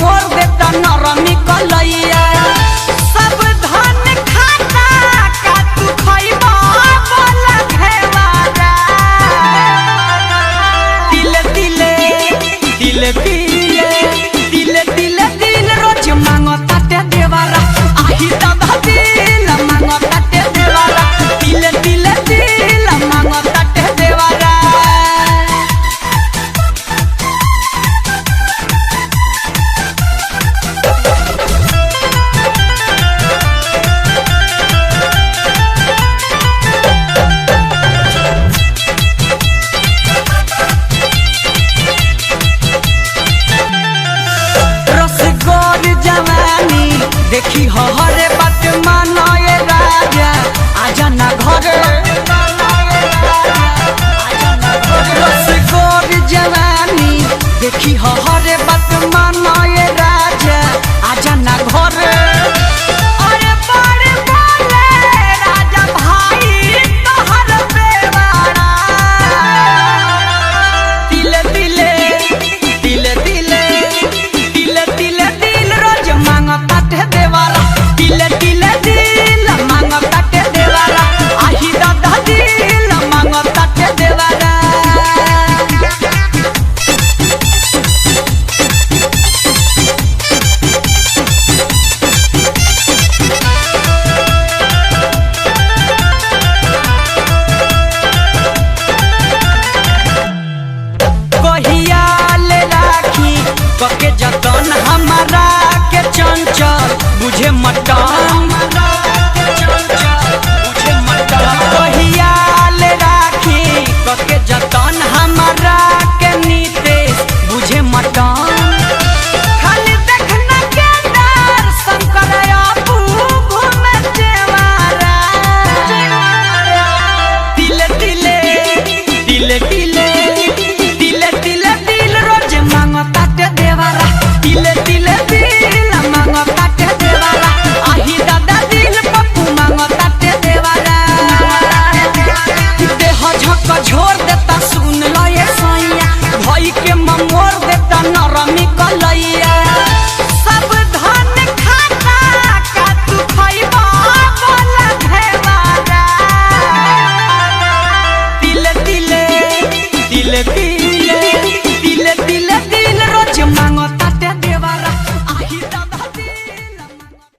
मोर देता नरमी कलैया सब धन खाता का तू खइबा बोला घेवारा दिल दिले दिल दिले दिल दिल दिल रोज मांगता ते देवारा आही दादा दिल मांगता ते देवारा दिल दिल दिल मांगता ते देवारा देखी हरे बात मानए राजा आजा ना घरे रसगोर जवानी देखी